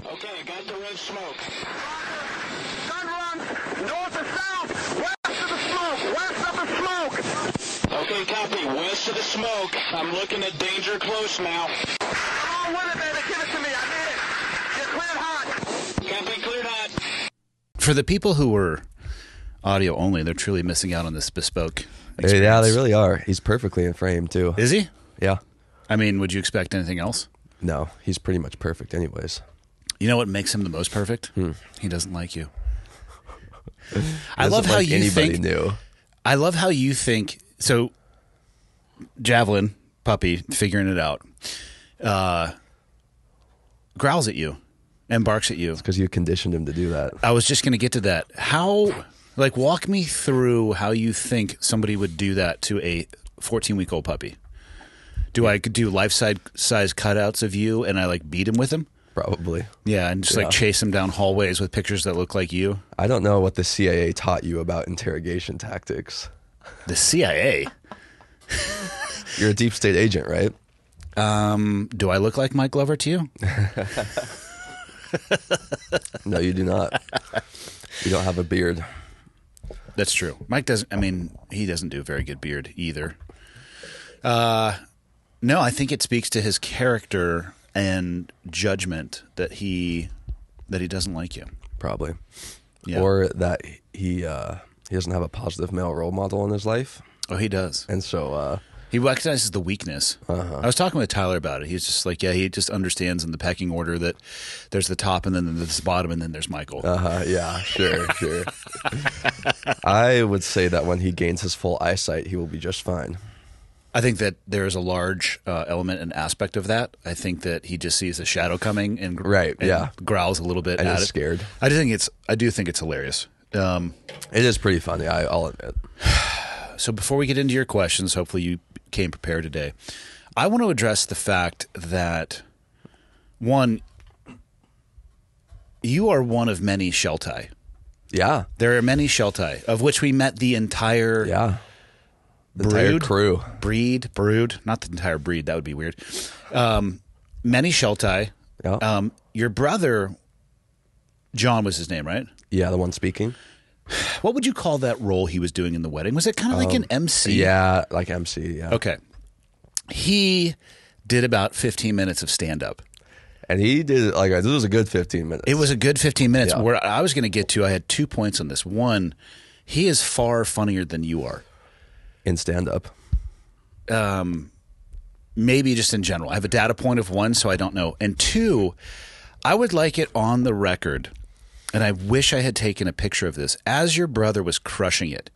Okay, I got the red smoke. Gun run, north to south, west of the smoke, west of the smoke. Okay, copy. West of the smoke. I'm looking at danger close now. Come on with it, baby. Give it to me. I need it. You're cleared hot. Copy, cleared hot. For the people who were audio only, they're truly missing out on this bespoke experience. Yeah, they really are. He's perfectly in frame, too. Is he? Yeah. I mean, would you expect anything else? No, he's pretty much perfect anyways. You know what makes him the most perfect? He doesn't like you. I Doesn't love how like you anybody think. knew. I love how you think. So, Javelin, puppy, figuring it out, growls at you and barks at you. Because you conditioned him to do that. I was just going to get to that. How, like, walk me through how you think somebody would do that to a 14-week-old puppy. Do I do life-size cutouts of you and I, like, beat him with them? Probably. Yeah, and just, like, chase him down hallways with pictures that look like you? I don't know what the CIA taught you about interrogation tactics. The CIA? You're a deep state agent, right? Do I look like Mike Glover to you? No, you do not. You don't have a beard. That's true. Mike doesn't, I mean, he doesn't do a very good beard either. No, I think it speaks to his character and judgment that he doesn't like you. Probably. Yeah. Or that he doesn't have a positive male role model in his life. Oh, he does. And so He recognizes the weakness. I was talking with Tyler about it. He's just like, yeah, he just understands in the pecking order that there's the top and then there's the bottom and then there's Michael. yeah, sure. I would say that when he gains his full eyesight, he will be just fine. I think that there is a large element and aspect of that. I think that he just sees a shadow coming and growls a little bit And at is it. scared. I do think it's hilarious. It is pretty funny, I'll admit. So before we get into your questions, hopefully you came prepared today. I want to address the fact that, one, you are one of many Sheltie. Yeah. There are many Sheltie, of which we met the entire The entire crew. brood, not the entire breed. That would be weird. Many Sheltie. Yeah. Your brother, John was his name, right? Yeah, the one speaking. What would you call that role he was doing in the wedding? Was it kind of like an MC? Yeah, like MC, yeah. Okay. He did about 15 minutes of stand-up. And he did, like, this was a good 15 minutes. It was a good 15 minutes. Yeah. Where I was going to get to, I had 2 points on this. One, he is far funnier than you are. In stand-up. Maybe just in general. I have a data point of 1, so I don't know. And 2, I would like it on the record, and I wish I had taken a picture of this, as your brother was crushing it,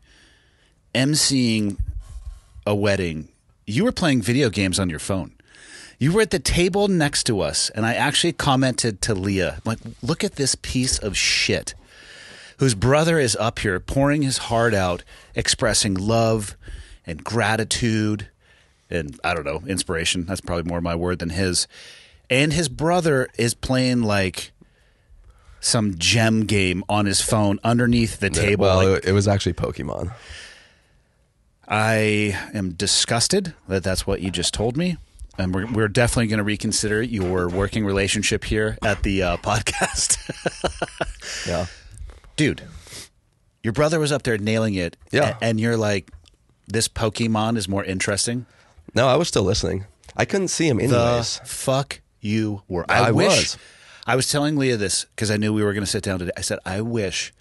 emceeing a wedding, you were playing video games on your phone. You were at the table next to us, and I actually commented to Leah, like, look at this piece of shit whose brother is up here pouring his heart out, expressing love and gratitude and, I don't know, inspiration. That's probably more my word than his. And his brother is playing like some gem game on his phone underneath the table. Well, like, it was actually Pokemon. I am disgusted that that's what you just told me. And we're definitely going to reconsider your working relationship here at the podcast. Yeah. Dude, your brother was up there nailing it. Yeah. And you're like, this Pokemon is more interesting. No, I was still listening. I couldn't see him anyways. The fuck you were. I was. I was telling Leah this because I knew we were going to sit down today. I said, I wish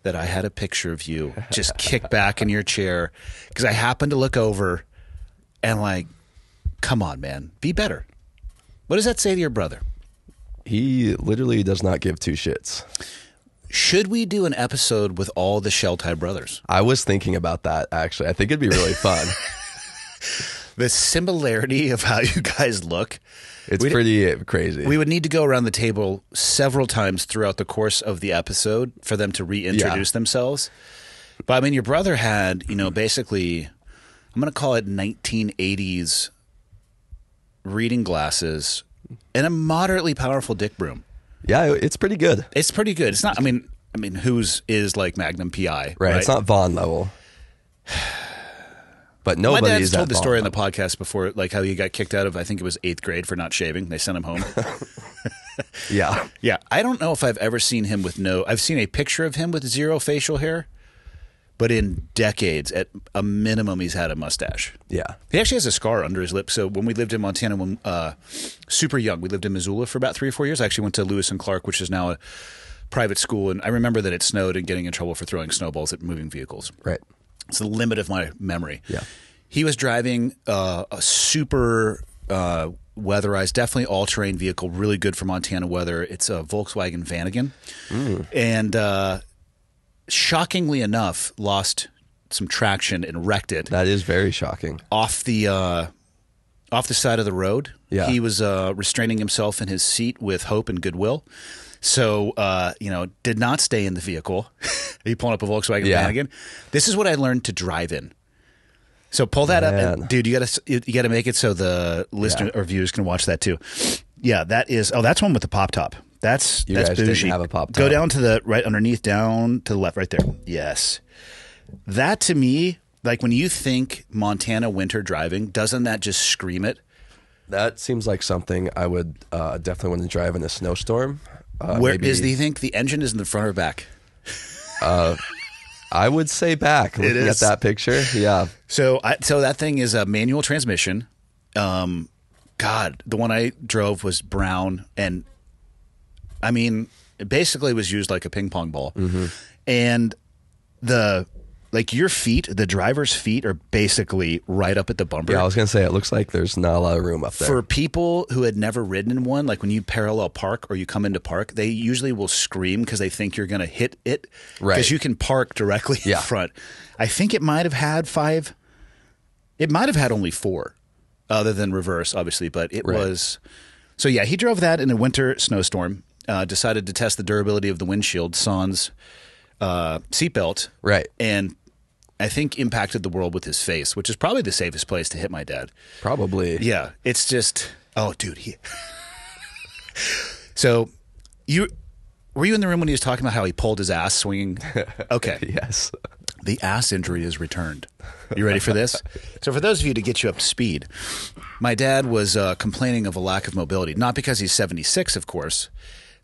that I had a picture of you just kicked back in your chair because I happened to look over and like, come on, man, be better. What does that say to your brother? He literally does not give two shits. Should we do an episode with all the Sheltie brothers? I was thinking about that, actually. I think it'd be really fun. The similarity of how you guys look. It's pretty crazy. We would need to go around the table several times throughout the course of the episode for them to reintroduce themselves. But I mean, your brother had, basically, I'm going to call it 1980s reading glasses and a moderately powerful dick broom. Yeah, it's pretty good. It's pretty good. It's not, I mean, whose is like Magnum PI. Right. It's not Vaughn level. But My nobody's dad's told the story on the level. podcast before, like how he got kicked out of, I think it was 8th grade for not shaving. They sent him home. Yeah. Yeah, I don't know if I've ever seen him with I've seen a picture of him with zero facial hair, but in decades, at a minimum, he's had a mustache. Yeah. He actually has a scar under his lip. So when we lived in Montana, when super young, we lived in Missoula for about 3 or 4 years. I actually went to Lewis and Clark, which is now a private school, and I remember that it snowed and getting in trouble for throwing snowballs at moving vehicles. Right. It's the limit of my memory. Yeah. He was driving a super weatherized, definitely all-terrain vehicle, really good for Montana weather. It's a Volkswagen Vanagon. And shockingly enough, lost some traction and wrecked it That is very shocking. off the side of the road. Yeah. He was restraining himself in his seat with hope and goodwill. So, did not stay in the vehicle. He pulling up a Volkswagen Yeah. Vanagon. This is what I learned to drive in. So pull that up, and, Man. dude. You gotta make it so the listener or viewers can watch that too. Yeah, that is. Oh, that's one with the pop top. That's You guys didn't bougie. have a pop Go top. down to the right underneath, down to the left, right there. Yes, that to me, like when you think Montana winter driving, doesn't that just scream it? That seems like something I would definitely want to drive in a snowstorm. Where maybe- is the think the engine is in the front or back? I would say back. Looking is. at that picture. Yeah. So that thing is a manual transmission. God, the one I drove was brown, and I mean, it basically was used like a ping pong ball. And your feet, the driver's feet, are basically right up at the bumper. Yeah, I was going to say, it looks like there's not a lot of room up there. For people who had never ridden in one, like when you parallel park or you come into park, they usually will scream because they think you're going to hit it. Right. Because you can park directly in Yeah. front. I think it might have had 5. It might have had only 4, other than reverse, obviously. But it Right. was. So, yeah, he drove that in a winter snowstorm, decided to test the durability of the windshield, sans seatbelt. Right. And I think impacted the world with his face, which is probably the safest place to hit my dad. Probably. Yeah, it's just dude. So, were you in the room when he was talking about how he pulled his ass swinging? Okay, Yes. the ass injury is returned. You ready for this? So, for those of you to get you up to speed, my dad was complaining of a lack of mobility, not because he's 76, of course,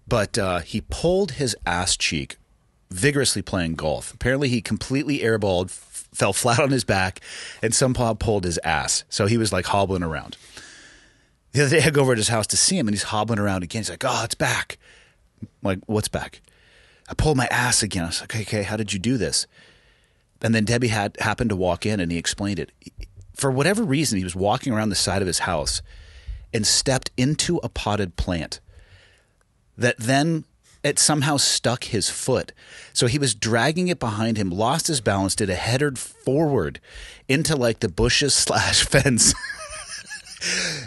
but he pulled his ass cheek vigorously playing golf. Apparently, he completely airballed, fell flat on his back, and somehow pulled his ass. So he was like hobbling around. The other day, I go over to his house to see him, and he's hobbling around again. He's like, "Oh, it's back." I'm like, "What's back?" "I pulled my ass again." I was like, "Okay, how did you do this?" And then Debbie happened to walk in, and he explained it. For whatever reason, he was walking around the side of his house and stepped into a potted plant that then it somehow stuck his foot. So he was dragging it behind him, lost his balance, did a header forward into like the bushes / fence.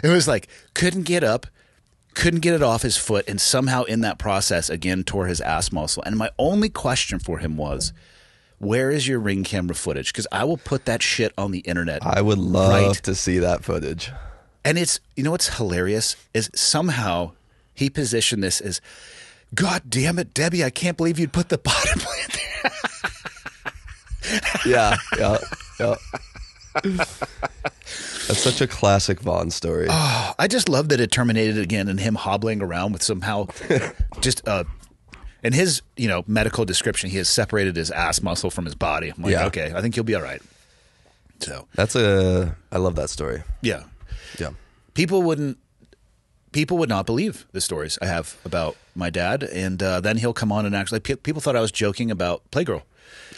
It was like, couldn't get up, couldn't get it off his foot, and somehow in that process, again, tore his ass muscle. And my only question for him was, where is your Ring camera footage? Because I will put that shit on the internet. I would love Right. to see that footage. And it's, you know what's hilarious is somehow he positioned this as, "God damn it, Debbie, I can't believe you'd put the potted plant there." Yeah. Yeah. That's such a classic Vaughn story. I just love that it terminated again and him hobbling around with somehow just in his, medical description, he has separated his ass muscle from his body. I'm like, Yeah. okay, I think you'll be all right. So, I love that story. yeah. Yeah. People would not believe the stories I have about my dad, and then he'll come on and actually people thought I was joking about Playgirl,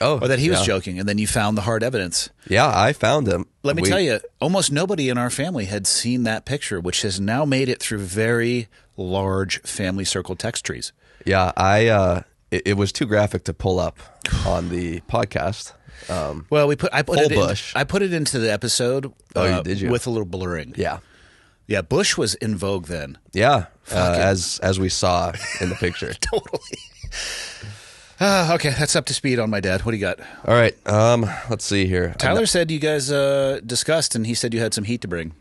Oh, or that he was yeah. joking, and then you found the hard evidence. Yeah, I found him. Let me tell you, almost nobody in our family had seen that picture, which has now made it through very large family circle text trees. Yeah, it was too graphic to pull up on the podcast. Well, I put Full it bush. I put it into the episode. Did you? With a little blurring. Yeah. Yeah, Bush was in vogue then. Yeah, as we saw in the picture. Totally. Okay, that's up to speed on my dad. What do you got? All right, let's see here. Tyler said you guys discussed, and he said you had some heat to bring.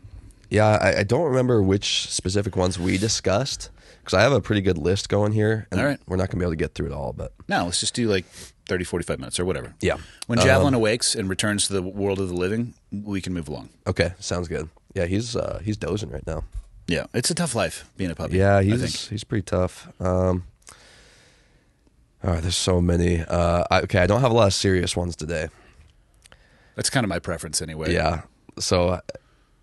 Yeah, I don't remember which specific ones we discussed because I have a pretty good list going here. And All right. we're not going to be able to get through it all, but No, let's just do like 30, 45 minutes or whatever. Yeah. When Javelin awakes and returns to the world of the living, we can move along. okay, sounds good. Yeah, he's dozing right now. Yeah, it's a tough life being a puppy. Yeah, I think. he's pretty tough. There's so many. Okay, I don't have a lot of serious ones today. That's kind of my preference anyway. Yeah, so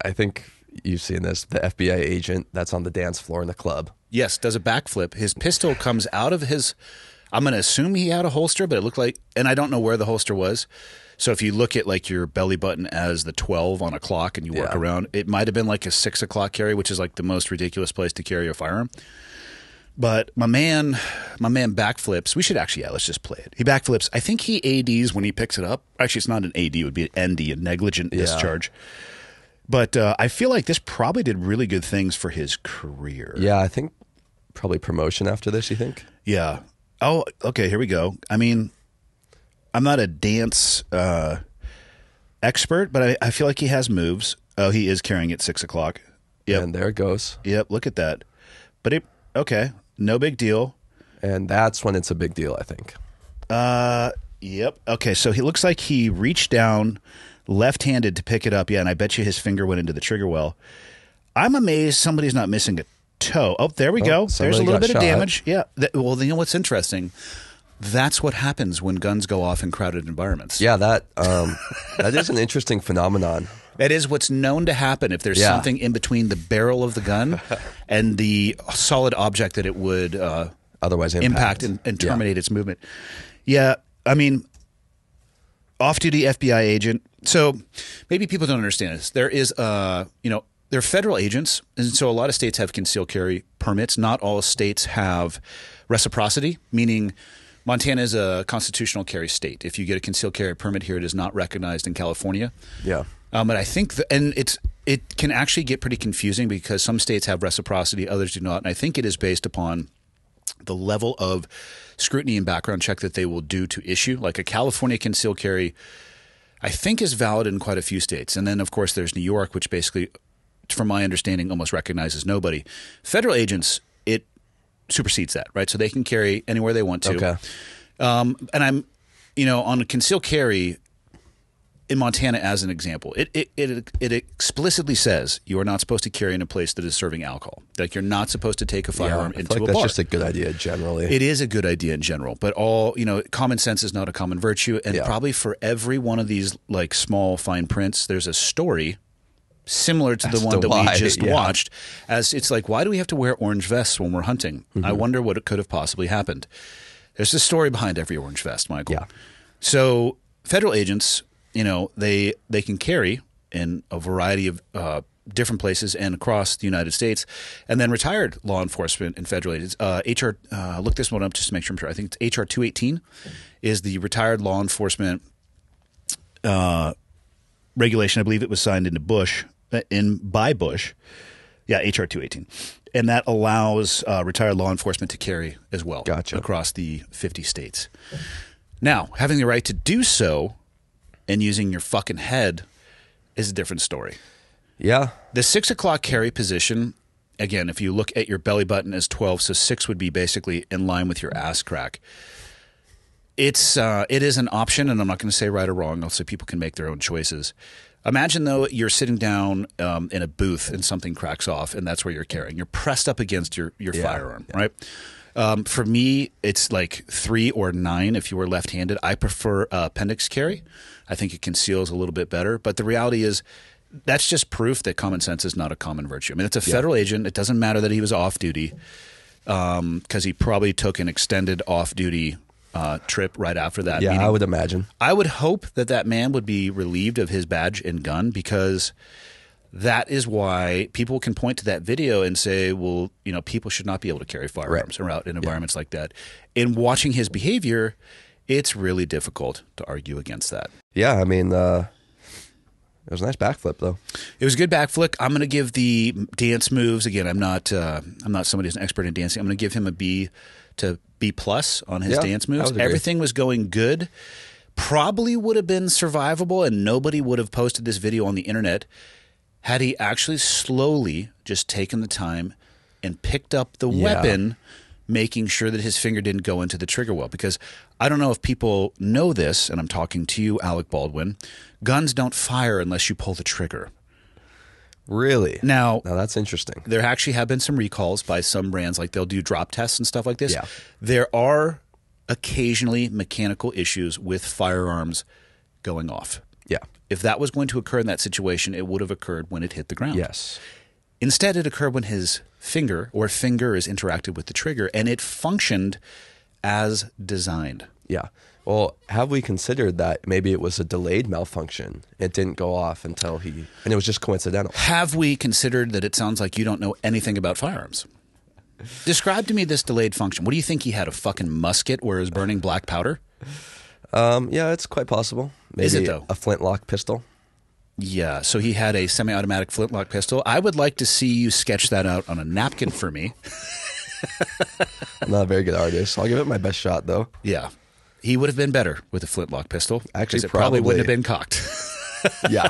I think you've seen this. The FBI agent that's on the dance floor in the club. Yes, does a backflip. His pistol comes out of his. I'm going to assume he had a holster, but it looked like, and I don't know where the holster was. So if you look at like your belly button as the 12 on a clock and you work Yeah. around, it might have been like a 6 o'clock carry, which is like the most ridiculous place to carry a firearm. But my man backflips. We should actually, let's just play it. He backflips. I think he ADs when he picks it up. Actually, it's not an AD. It would be an ND, a negligent discharge. But I feel like this probably did really good things for his career. Yeah, I think probably promotion after this. You think? Yeah. Oh, okay. Here we go. I mean, I'm not a dance expert, but I feel like he has moves. Oh, he is carrying it 6 o'clock. Yep. And there it goes. Yep. Look at that. But okay. No big deal. And that's when it's a big deal, I think. Yep. Okay. So he looks like he reached down left-handed to pick it up. Yeah. And I bet you his finger went into the trigger well. I'm amazed somebody's not missing a toe. Oh, there we go. There's a somebody little got bit of shot. damage. Yeah. Well, you know what's interesting? That's what happens when guns go off in crowded environments. Yeah, that is an interesting phenomenon. That is what's known to happen if there's Yeah. something in between the barrel of the gun and the solid object that it would Otherwise, impact and terminate its movement. Yeah, I mean, off-duty FBI agent. So maybe people don't understand this. There is, they're federal agents, and so a lot of states have concealed carry permits. Not all states have reciprocity, meaning Montana is a constitutional carry state. If you get a concealed carry permit here, it is not recognized in California. Yeah. But I think, it can actually get pretty confusing because some states have reciprocity, others do not. And I think it is based upon the level of scrutiny and background check that they will do to issue. Like a California concealed carry, I think is valid in quite a few states. And then, of course, there's New York, which basically, from my understanding, almost recognizes nobody. Federal agents, it supersedes that, right? So they can carry anywhere they want to. Okay. And I'm, on a concealed carry in Montana, as an example, it explicitly says you are not supposed to carry in a place that is serving alcohol. Like you're not supposed to take a firearm I into feel like a that's bar. just a good idea generally. It is a good idea in general, but common sense is not a common virtue. And probably for every one of these like small fine prints, there's a story similar to the one that we just watched. As it's like, why do we have to wear orange vests when we're hunting? I wonder what it could have possibly happened. There's a story behind every orange vest, Michael. Yeah. So federal agents, they can carry in a variety of different places and across the United States, and then retired law enforcement and federal agents. Look this one up just to make sure I'm sure. I think it's HR 218 is the retired law enforcement regulation. I believe it was signed by Bush. Yeah, HR 218. And that allows retired law enforcement to carry as well across the 50 states. Now, having the right to do so and using your fucking head is a different story. Yeah. The 6 o'clock carry position, again, if you look at your belly button as 12, so 6 would be basically in line with your ass crack. It is an option, and I'm not going to say right or wrong. I'll say people can make their own choices. Imagine, though, you're sitting down in a booth and something cracks off, and that's where you're carrying. You're pressed up against your firearm, right? For me, it's like 3 or 9 if you were left-handed. I prefer appendix carry. I think it conceals a little bit better. But the reality is that's just proof that common sense is not a common virtue. I mean, it's a federal agent. It doesn't matter that he was off-duty because he probably took an extended off-duty trip right after that. Yeah, meeting. I would imagine. I would hope that man would be relieved of his badge and gun because that is why people can point to that video and say, well, people should not be able to carry firearms around in environments like that. In watching his behavior, it's really difficult to argue against that. Yeah, I mean, it was a nice backflip, though. It was a good backflip. I'm going to give the dance moves again. I'm not somebody who's an expert in dancing. I'm going to give him a B to B+ on his dance moves. Everything was going good. Probably would have been survivable, and nobody would have posted this video on the internet had he actually slowly just taken the time and picked up the weapon, making sure that his finger didn't go into the trigger well. Because I don't know if people know this, and I'm talking to you, Alec Baldwin, guns don't fire unless you pull the trigger. Really? Now, Now that's interesting. there actually have been some recalls by some brands, like they'll do drop tests and stuff like this. Yeah. There are occasionally mechanical issues with firearms going off. Yeah. If that was going to occur in that situation, it would have occurred when it hit the ground. Yes. Instead, it occurred when his fingers interacted with the trigger, and it functioned as designed. Yeah. Well, have we considered that maybe it was a delayed malfunction? It didn't go off until and it was just coincidental. Have we considered that it sounds like you don't know anything about firearms? Describe to me this delayed function. What do you think he had, a fucking musket where it was burning black powder? Yeah, it's quite possible. Maybe Is it, though? a flintlock pistol? Yeah, so he had a semi-automatic flintlock pistol. I would like to see you sketch that out on a napkin for me. I'm not a very good artist. I'll give it my best shot, though. Yeah. He would have been better with a flintlock pistol. Actually, 'cause it probably probably. wouldn't have been cocked. Yeah.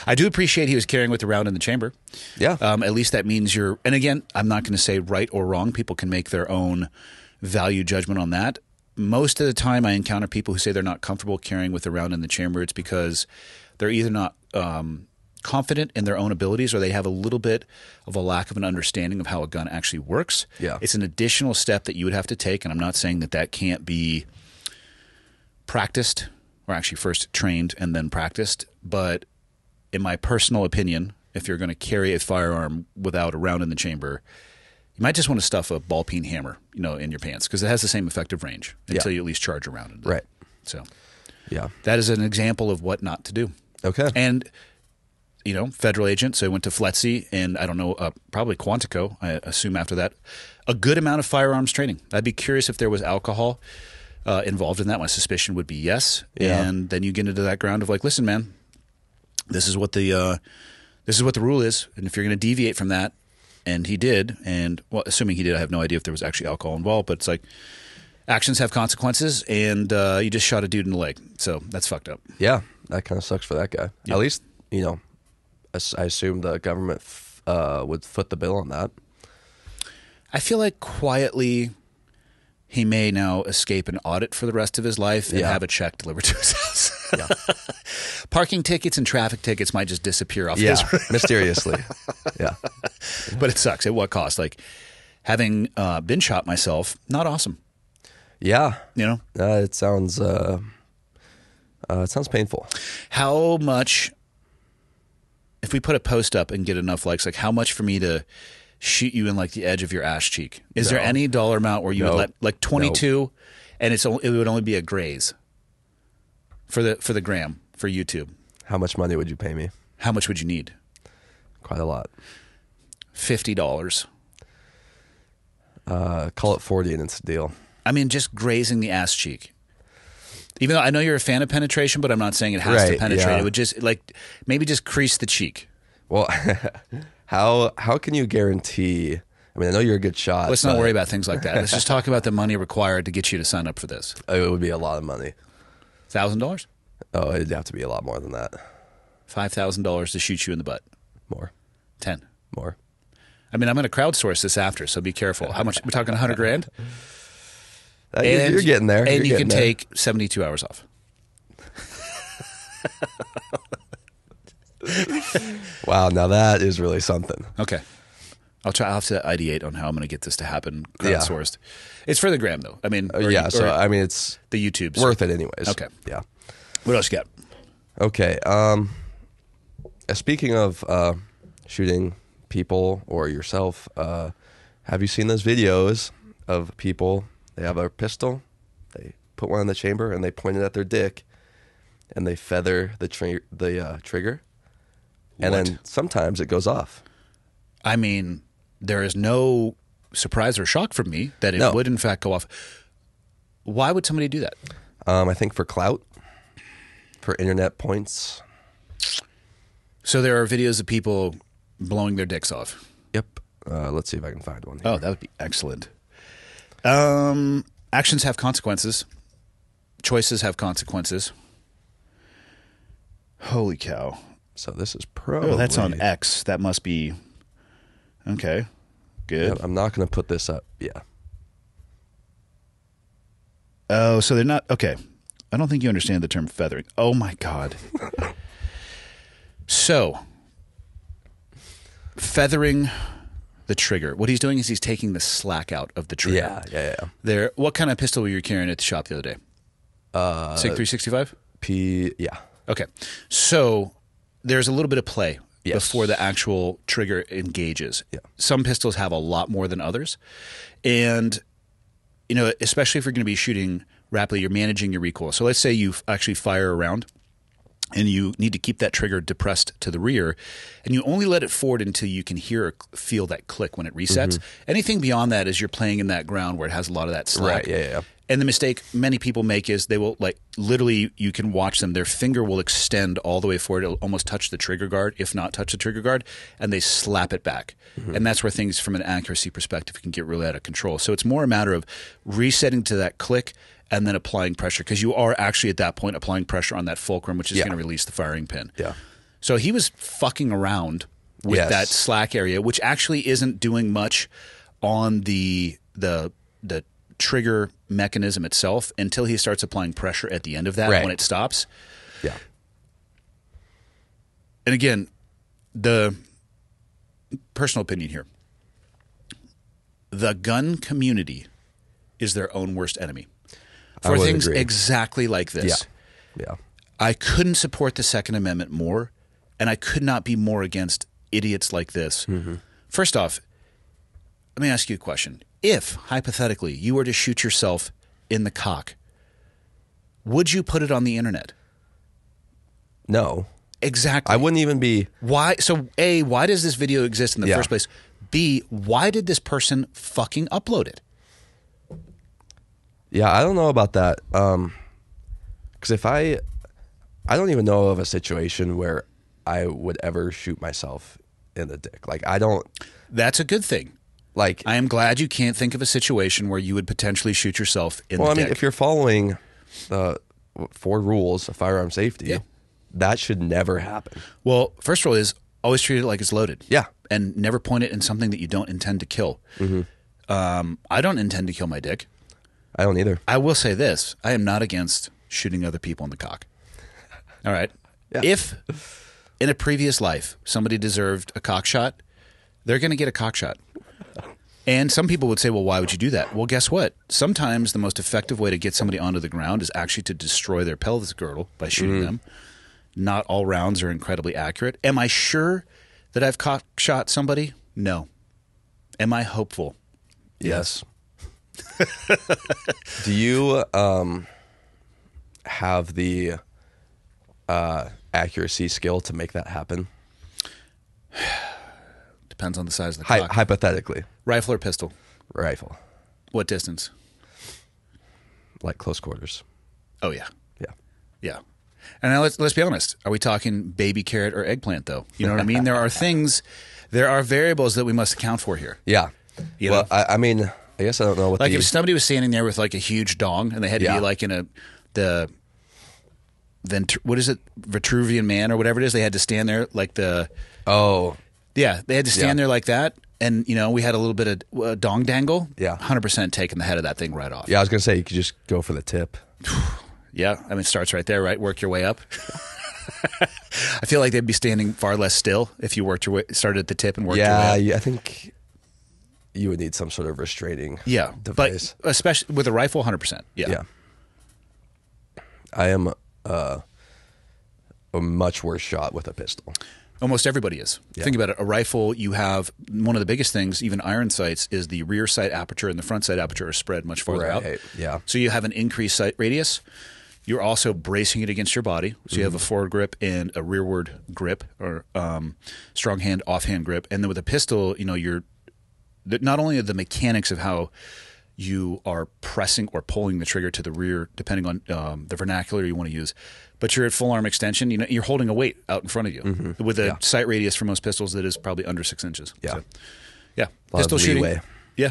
I do appreciate he was carrying with the round in the chamber. Yeah. At least that means you're, and again, I'm not going to say right or wrong. People can make their own value judgment on that. Most of the time I encounter people who say they're not comfortable carrying with the round in the chamber. It's because they're either not confident in their own abilities, or they have a little bit of a lack of an understanding of how a gun actually works. Yeah. It's an additional step that you would have to take, and I'm not saying that that can't be practiced, or actually first trained and then practiced, but in my personal opinion, if you're going to carry a firearm without a round in the chamber, you might just want to stuff a ball peen hammer, in your pants, because it has the same effective range until you at least charge a round in it. Right. So Yeah. that is an example of what not to do. Okay. And, federal agent, so I went to FLETC and I don't know, probably Quantico, I assume after that, a good amount of firearms training. I'd be curious if there was alcohol involved in that. My suspicion would be yes. Yeah. And then you get into that ground of like, listen, man, this is what the rule is, and if you're going to deviate from that, and he did, and well, assuming he did, I have no idea if there was actually alcohol involved, but it's like actions have consequences, and you just shot a dude in the leg, so that's fucked up. Yeah. That kind of sucks for that guy. Yeah. At least, I assume the government would foot the bill on that. I feel like quietly he may now escape an audit for the rest of his life and Yeah. have a check delivered to his house. Yeah. Parking tickets and traffic tickets might just disappear off Yeah. his. Mysteriously. Yeah. But it sucks. At what cost? Like having been shot myself, not awesome. Yeah. It It sounds painful. How much, if we put a post up and get enough likes, like how much for me to shoot you in like the edge of your ass cheek? Is there No. any dollar amount where you would No. let like 22 and it would only be a graze for the gram for YouTube? How much money would you pay me? How much would you need? Quite a lot. $50. Call it 40 and it's a deal. I mean, just grazing the ass cheek. Even though I know you're a fan of penetration, but I'm not saying it has to Right, penetrate. yeah. It would just maybe just crease the cheek. Well, how can you guarantee? I mean, I know you're a good shot. Let's not but worry about things like that. Let's just talk about the money required to get you to sign up for this. It would be a lot of money. $1,000? Oh, it'd have to be a lot more than that. $5,000 to shoot you in the butt. More. 10. More. I mean, I'm going to crowdsource this after, so be careful. How much? We're talking $100,000, You're getting there. and You're you can getting there. take 72 hours off. Wow, now that is really something. Okay, I'll have to ideate on how I'm going to get this to happen. Yeah. Crowdsourced. It's for the gram, though. I mean, Yeah, so or I mean, it's the YouTube's worth it anyways. Okay. Yeah. What else you got? Okay. Speaking of shooting people or yourself, have you seen those videos of people? They have a pistol, they put one in the chamber, and they point it at their dick, and they feather the trigger, and What? then sometimes it goes off. I mean, there is no surprise or shock from me that it No. would in fact go off. Why would somebody do that? I think for clout, for internet points. So there are videos of people blowing their dicks off. Yep. Let's see if I can find one. Oh, that would be excellent. Actions have consequences. Choices have consequences. Holy cow. So this is probably. Oh, that's on X. That must be... Okay. Good. Yep, I'm not going to put this up. Yeah. Oh, so they're not... Okay. I don't think you understand the term feathering. Oh, my God. So, feathering the trigger. What he's doing is he's taking the slack out of the trigger. Yeah. There. What kind of pistol were you carrying at the shop the other day? SIG 365? Yeah. Okay. So there's a little bit of play Yes. before the actual trigger engages. Yeah. Some pistols have a lot more than others. And, you know, especially if you're going to be shooting rapidly, you're managing your recoil. So let's say you actually fire a round and you need to keep that trigger depressed to the rear, and you only let it forward until you can hear or feel that click when it resets. Anything beyond that is you're playing in that ground where it has a lot of that slack. Right, yeah. And the mistake many people make is they will, like, literally, you can watch them. Their finger will extend all the way forward. It'll almost touch the trigger guard, if not touch the trigger guard, and they slap it back. And that's where things, from an accuracy perspective, can get really out of control. So it's more a matter of resetting to that click and then applying pressure, because you are actually at that point applying pressure on that fulcrum, which is going to release the firing pin. Yeah. So he was fucking around with Yes. that slack area, which actually isn't doing much on the trigger mechanism itself until he starts applying pressure at the end of that when it stops. Yeah. And again, the personal opinion here. The gun community is their own worst enemy. For would things agree. exactly like this. Yeah. I couldn't support the Second Amendment more, and I could not be more against idiots like this. First off, let me ask you a question. If, hypothetically, you were to shoot yourself in the cock, would you put it on the internet? No. Exactly. I wouldn't even be. Why? So, A, why does this video exist in the first place? B, why did this person fucking upload it? Yeah, I don't know about that. Because if I don't even know of a situation where I would ever shoot myself in the dick. Like, I don't. That's a good thing. Like, I am glad you can't think of a situation where you would potentially shoot yourself in the well, I dick. mean, if you're following the 4 rules of firearm safety, that should never happen. Well, first rule is always treat it like it's loaded. Yeah. And never point it in something that you don't intend to kill. I don't intend to kill my dick. I don't either. I will say this. I am not against shooting other people in the cock. All right? Yeah. If in a previous life somebody deserved a cock shot, they're going to get a cock shot. And some people would say, well, why would you do that? Well, guess what? Sometimes the most effective way to get somebody onto the ground is actually to destroy their pelvis girdle by shooting them. Not all rounds are incredibly accurate. Am I sure that I've cock shot somebody? No. Am I hopeful? Yes. Do you have the accuracy skill to make that happen? Depends on the size of the cock. Hypothetically. Rifle or pistol? Rifle. What distance? Like close quarters. Oh, yeah. Yeah. Yeah. And now let's be honest. Are we talking baby carrot or eggplant, though? You know what I mean? There are variables that we must account for here. Yeah. You well, know? I mean, I guess I don't know what Like if somebody was standing there with like a huge dong and they had to be like in what is it? Vitruvian Man or whatever it is. They had to stand there like they had to stand there like that. And, you know, we had a little bit of dong dangle. Yeah. 100% taking the head of that thing right off. Yeah, I was going to say you could just go for the tip. Yeah. I mean, it starts right there, right? Work your way up. I feel like they'd be standing far less still if you started at the tip and worked your way up. Yeah, I think you would need some sort of restraining device. But especially with a rifle, 100%. Yeah. I am a much worse shot with a pistol. Almost everybody is. Yeah. Think about it. A rifle, you have one of the biggest things, even iron sights, is the rear sight aperture and the front sight aperture are spread much farther out. Yeah. So you have an increased sight radius. You're also bracing it against your body. So you have a forward grip and a rearward grip, or strong hand, offhand grip. And then with a pistol, you know, not only are the mechanics of how you are pressing or pulling the trigger to the rear, depending on the vernacular you want to use, but you're at full arm extension. You know, you're holding a weight out in front of you with a sight radius for most pistols that is probably under 6 inches. Yeah. So, yeah. Pistol shooting. Yeah.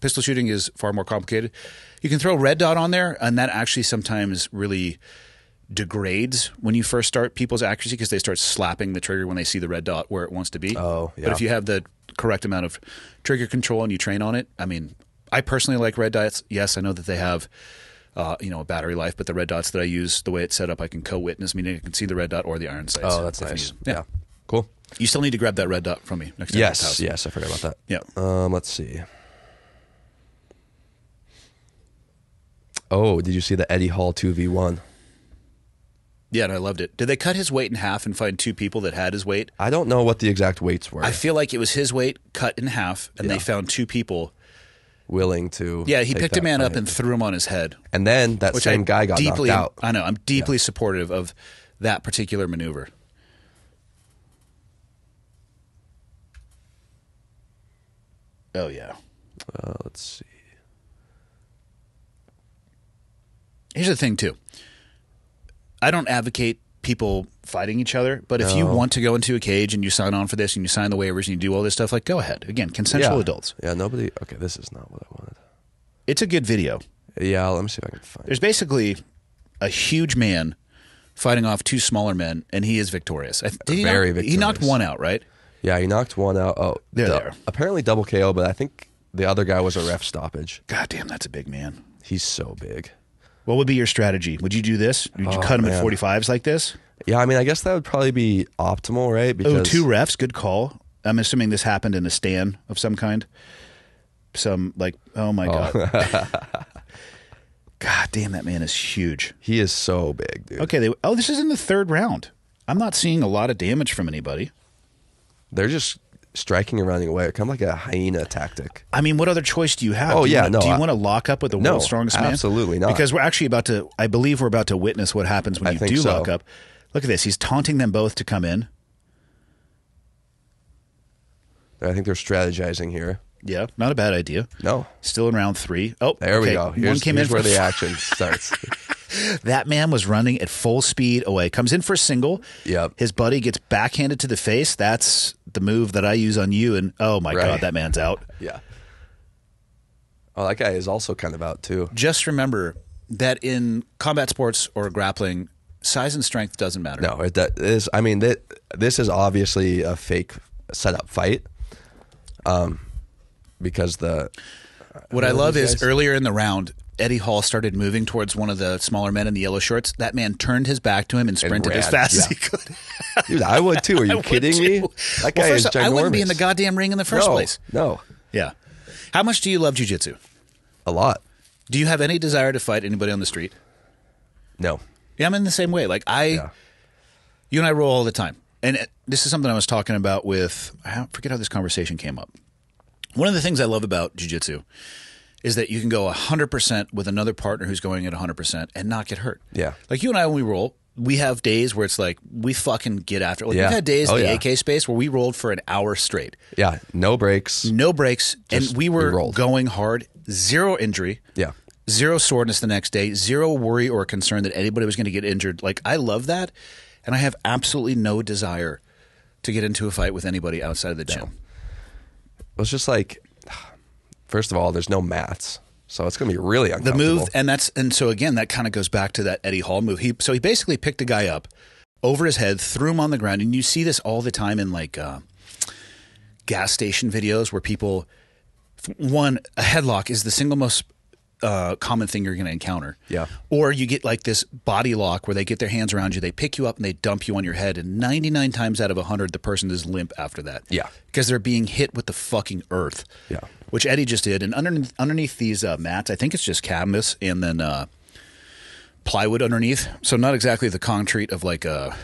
Pistol shooting is far more complicated. You can throw red dot on there, and that actually sometimes really degrades when you first start people's accuracy because they start slapping the trigger when they see the red dot where it wants to be. Oh, yeah. But if you have the correct amount of trigger control and you train on it, I mean, I personally like red dots. Yes, I know that they have a battery life, but the red dots that I use, the way it's set up, I can co-witness, meaning I can see the red dot or the iron sights. Oh, that's nice. Yeah. Cool. You still need to grab that red dot from me next time. Yes, I forgot about that. Yeah. Let's see. Oh, did you see the Eddie Hall 2v1? Yeah, and I loved it. Did they cut his weight in half and find 2 people that had his weight? I don't know what the exact weights were. I feel like it was his weight cut in half, and they found 2 people willing to. Yeah, he take picked a that man up fight. and threw him on his head. And then that Which same guy got knocked out. I know. I'm deeply supportive of that particular maneuver. Oh, yeah. Let's see. Here's the thing, too. I don't advocate people fighting each other, but if you want to go into a cage and you sign on for this and you sign the waivers and you do all this stuff, like, go ahead. Again, consensual adults. Yeah, nobody. Okay, this is not what I wanted. It's a good video. Yeah, let me see if I can find it. There's basically a huge man fighting off 2 smaller men, and he is victorious. Very He knocked victorious. one out, right? Yeah, he knocked one out. Oh, There they are. apparently double KO, but I think the other guy was a ref stoppage. God damn, that's a big man. He's so big. What would be your strategy? Would you do this? Would you cut him at 45s like this? Yeah, I mean, I guess that would probably be optimal, right? Oh, 2 refs. Good call. I'm assuming this happened in a stand of some kind. Oh my God. God damn, that man is huge. He is so big, dude. Okay, this is in the 3rd round. I'm not seeing a lot of damage from anybody. They're just striking and running away. Kind of like a hyena tactic. I mean, what other choice do you have? Oh, do you yeah, wanna, no, Do you I- want to lock up with the No, world's strongest man? absolutely not. Because we're actually I believe we're about to witness what happens when I you think do so. lock up. Look at this. He's taunting them both to come in. I think they're strategizing here. Yeah, not a bad idea. No. Still in round 3. Oh, There we okay. go. One Here's, came here's in where for the action starts. That man was running at full speed away. Comes in for a single. Yep. His buddy gets backhanded to the face. That's the move that I use on you. And oh my Right. God, that man's out. Yeah. Oh, that guy is also kind of out too. Just remember that in combat sports or grappling, size and strength doesn't matter. No, that is. I mean, this is obviously a fake setup fight. Because What I love these is guys? earlier in the round, Eddie Hall started moving towards one of the smaller men in the yellow shorts. That man turned his back to him and sprinted as ran, fast as yeah. he could. dude, I would too. Are I you would kidding me? too. That guy Well, is first, ginormous. I wouldn't be in the goddamn ring in the first no, place. No, Yeah. How much do you love jiu-jitsu? a lot. Do you have any desire to fight anybody on the street? No. Yeah, I'm in the same way. Like you and I roll all the time. And this is something I was talking about with, I forget how this conversation came up. One of the things I love about jiu-jitsu is that you can go 100% with another partner who's going at 100% and not get hurt. Yeah. Like you and I, when we roll, we have days where it's like we fucking get after it. Like Yeah. we've had days Oh, in the yeah. AK space where we rolled for an hour straight. Yeah, no breaks. No breaks. Just And we were rolled. going hard, 0 injury. Yeah. 0 soreness the next day, 0 worry or concern that anybody was going to get injured. Like, I love that. And I have absolutely no desire to get into a fight with anybody outside of the gym. It was just like, first of all, there's no mats, so it's going to be really The uncomfortable. move, and so again, that kind of goes back to that Eddie Hall move. He basically picked a guy up over his head, threw him on the ground, and you see this all the time in like gas station videos where people, a headlock is the single most common thing you're going to encounter. Yeah. Or you get like this body lock where they get their hands around you, they pick you up and they dump you on your head, and 99 times out of 100, the person is limp after that. Yeah. Because they're being hit with the fucking earth. Yeah. Which Eddie just did. And underneath these mats, I think it's just canvas and then plywood underneath. So not exactly the concrete of like a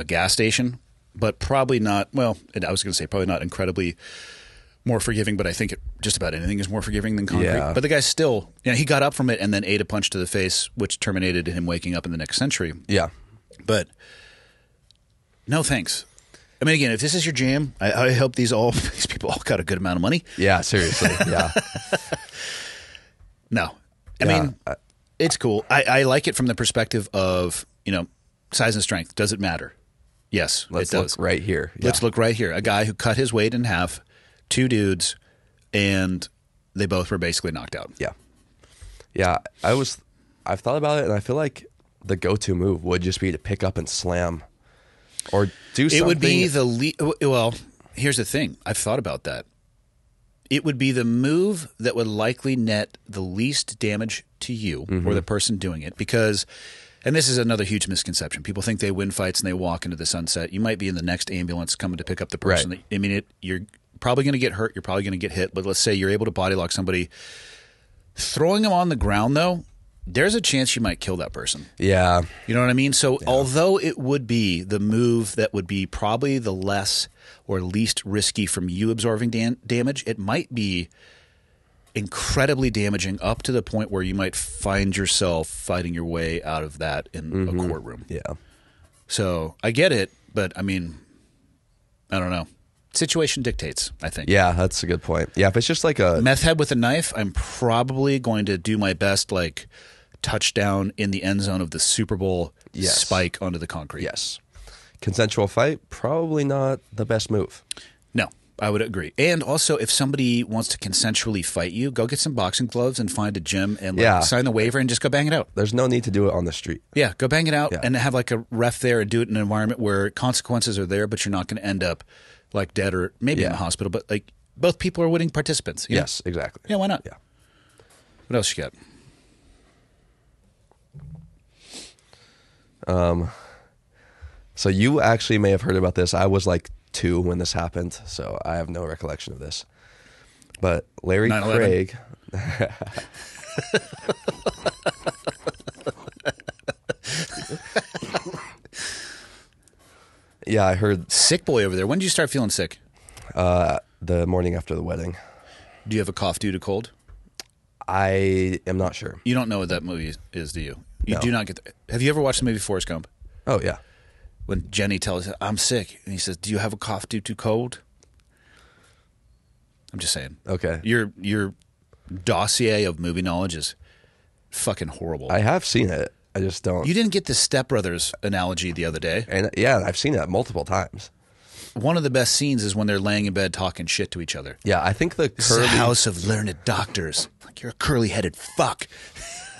gas station, but probably not, well, I was going to say probably not incredibly more forgiving, but I think just about anything is more forgiving than concrete. Yeah. But the guy still, he got up from it and then ate a punch to the face, which terminated him waking up in the next century. Yeah. But no thanks. I mean, again, if this is your jam, I hope these people all got a good amount of money. Yeah, seriously. Yeah. No. I Yeah, mean, it's cool. I like it from the perspective of, size and strength. Does it matter? Yes, Let's it does. look right here. Yeah. Let's look right here. A guy who cut his weight in half, 2 dudes, and they both were basically knocked out. Yeah. Yeah. I've thought about it, and I feel like the go-to move would just be to pick up and slam or do something. It would be well, here's the thing. I've thought about that. It would be the move that would likely net the least damage to you or the person doing it, because And this is another huge misconception. People think they win fights and they walk into the sunset. You might be in the next ambulance coming to pick up the person. Right. I mean, you're probably going to get hurt. You're probably going to get hit. But let's say you're able to body lock somebody. Throwing them on the ground, though, there's a chance you might kill that person. Yeah. You know what I mean? So although it would be the move that would be probably the less or least risky from you absorbing damage, it might be incredibly damaging up to the point where you might find yourself fighting your way out of that in a courtroom. Yeah. So I get it, but I mean, I don't know. Situation dictates, I think. Yeah, that's a good point. Yeah, if it's just like a Meth head with a knife, I'm probably going to do my best, like touchdown in the end zone of the Super Bowl, Yes. spike onto the concrete. yes, consensual fight, probably not the best move. No, I would agree. And also, if somebody wants to consensually fight you, go get some boxing gloves and find a gym and sign the waiver and just go bang it out. There's no need to do it on the street. Yeah, go bang it out Yeah. and have like a ref there and do it in an environment where consequences are there, but you're not going to end up like dead or maybe in Yeah. the hospital. But like both people are winning participants. you know? Yes, exactly. Yeah, why not? Yeah. What else you got? So you actually may have heard about this. I was like 2 when this happened, so I have no recollection of this. But Larry 9/11? Craig. Yeah, I heard Sick boy over there. When did you start feeling sick? the morning after the wedding. Do you have a cough due to cold? I am not sure. You don't know what that movie is, do you? You No. do not get. Have you ever watched the movie Forrest Gump? Oh, yeah. When Jenny tells him, "I'm sick," and he says, "Do you have a cough due to cold?" I'm just saying. Okay. Your dossier of movie knowledge is fucking horrible. I have seen it. I just don't. You didn't get the Step Brothers analogy the other day. And yeah, I've seen it multiple times. One of the best scenes is when they're laying in bed talking shit to each other. Yeah, I think the This is curly. a house of learned doctors. Like, you're a curly-headed fuck.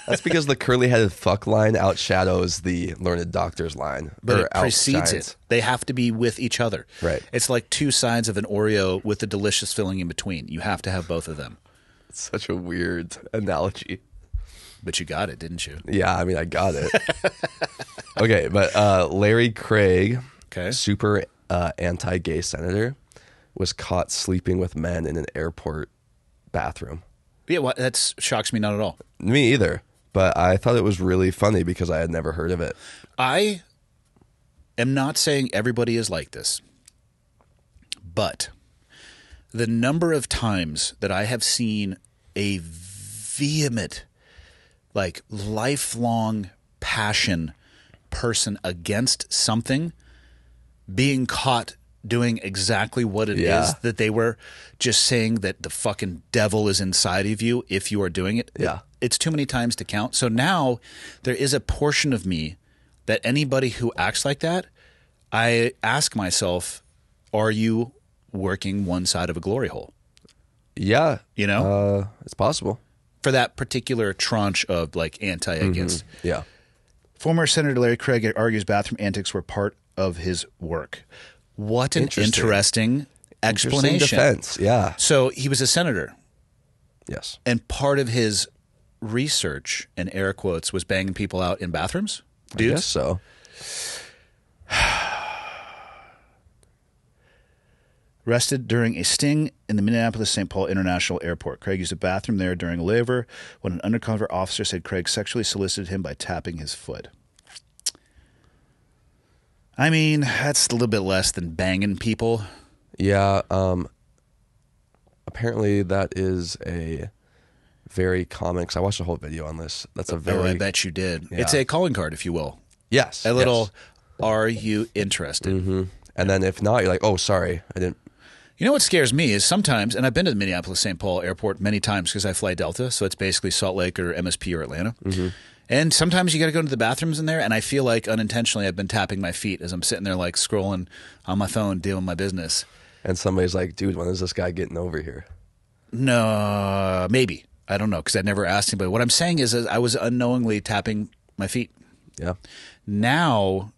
That's because the curly-headed fuck line outshadows the learned doctor's line. But or it precedes outshines. it. They have to be with each other. Right. It's like two sides of an Oreo with the delicious filling in between. You have to have both of them. It's such a weird analogy. But you got it, didn't you? Yeah, I mean, I got it. Okay, but Larry Craig, Okay. super anti-gay senator, was caught sleeping with men in an airport bathroom. Yeah, well, that shocks me not at all. Me either, but I thought it was really funny because I had never heard of it. I am not saying everybody is like this, but the number of times that I have seen a vehement, like lifelong passion person against something being caught doing exactly what it Yeah. is that they were just saying that the fucking devil is inside of you if you are doing it. Yeah. It's too many times to count. So now there is a portion of me that anybody who acts like that, I ask myself, are you working one side of a glory hole? Yeah, You know? it's possible. For that particular tranche of like anti-against. Yeah, Former Senator Larry Craig argues bathroom antics were part of his work. What an interesting explanation. Interesting defense. Yeah, So he was a senator, yes. and part of his research, and air quotes, was banging people out in bathrooms? I Dudes? guess so. Arrested during a sting in the Minneapolis-St. Paul International Airport. Craig used a bathroom there during a layover when an undercover officer said Craig sexually solicited him by tapping his foot. I mean, that's a little bit less than banging people. Yeah. Apparently, that is a very common. Because I watched a whole video on this. That's a very. Oh, I bet you did. Yeah. It's a calling card, if you will. Yes. A little, yes. are you interested? Mm-hmm. And then if not, you're like, oh, sorry, I didn't. You know what scares me is sometimes, and I've been to the Minneapolis-St. Paul airport many times because I fly Delta, so it's basically Salt Lake or MSP or Atlanta. Mm-hmm. And sometimes you got to go into the bathrooms in there, and I feel like unintentionally I've been tapping my feet as I'm sitting there like scrolling on my phone, doing my business. And somebody's like, dude, when is this guy getting over here? No, maybe. I don't know because I never asked anybody. What I'm saying is I was unknowingly tapping my feet. Yeah. Now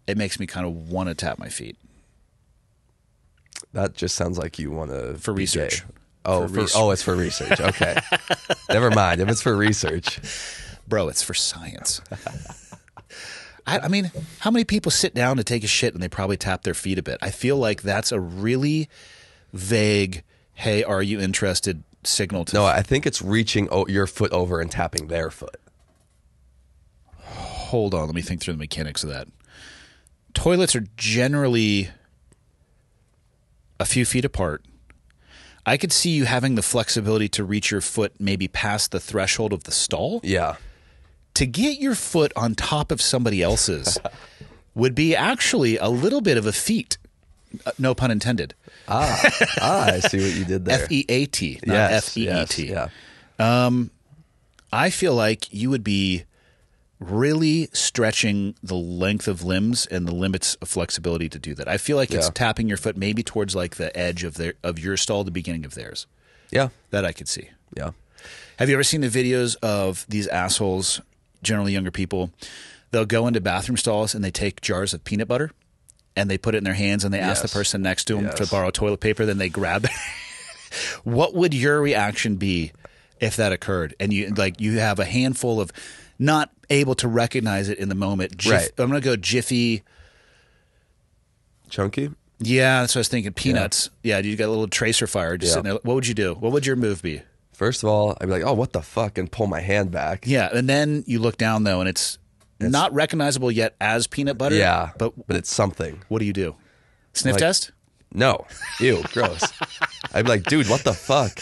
it makes me kind of want to tap my feet. That just sounds like you want to For research. Oh, For research. oh, it's for research. Okay. Never mind. If it's for research. Bro, it's for science. I mean, how many people sit down to take a shit and they probably tap their feet a bit? I feel like that's a really vague, hey, are you interested signal to No, I think it's reaching your foot over and tapping their foot. Hold on, let me think through the mechanics of that. Toilets are generally a few feet apart. I could see you having the flexibility to reach your foot maybe past the threshold of the stall. Yeah. To get your foot on top of somebody else's would be actually a little bit of a feat. No pun intended. I see what you did there. F-E-A-T, not Yes, F-E-E-T. yes, yeah. I feel like you would be really stretching the length of limbs and the limits of flexibility to do that. I feel like it's Yeah. tapping your foot maybe towards like the edge of your stall, the beginning of theirs. Yeah. That I could see. Yeah. Have you ever seen the videos of these assholes, generally younger people? They'll go into bathroom stalls and they take jars of peanut butter and they put it in their hands and they ask the Yes. person next to them to Yes. borrow toilet paper. Then they grab it. What would your reaction be if that occurred? And you have a handful of not able to recognize it in the moment. Right. I'm going to go Jiffy. Chunky? Yeah, that's what I was thinking. Peanuts. Yeah, you got a little tracer fire just Yeah. sitting there. What would you do? What would your move be? First of all, I'd be like, oh, what the fuck? And pull my hand back. Yeah, and then you look down though, and it's not recognizable yet as peanut butter. Yeah. but it's something. what do you do? Sniff Like- test? No. Ew, gross. I'd be like, dude, what the fuck?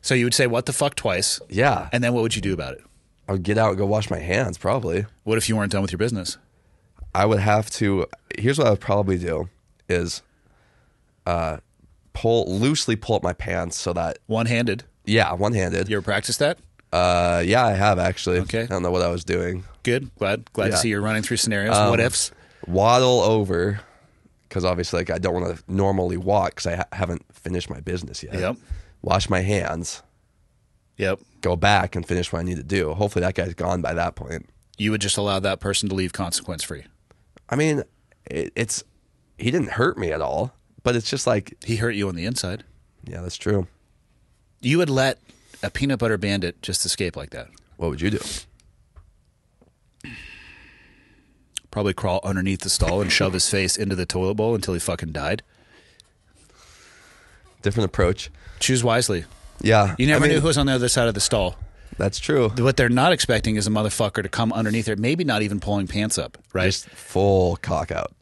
So you would say "what the fuck" twice, Yeah. and then what would you do about it? I would get out and go wash my hands, probably. What if you weren't done with your business? I would have to. Here's what I would probably do: is loosely pull up my pants so that One-handed. one-handed. You ever practiced that? Yeah, I have actually. Okay. I don't know what I was doing. Good. Glad to Yeah. see you're running through scenarios. What ifs? Waddle over, because obviously, like, I don't want to normally walk because I haven't finished my business yet. Yep. Wash my hands, Yep. go back and finish what I need to do. Hopefully, that guy's gone by that point. You would just allow that person to leave consequence-free. I mean, it's he didn't hurt me at all, but it's just like, He hurt you on the inside. yeah, that's true. You would let a peanut butter bandit just escape like that. What would you do? Probably crawl underneath the stall and shove his face into the toilet bowl until he fucking died. Different approach. Choose wisely. Yeah, You never I mean, knew who was on the other side of the stall. That's true. What they're not expecting is a motherfucker to come underneath there, maybe not even pulling pants up, right? Just full cock out.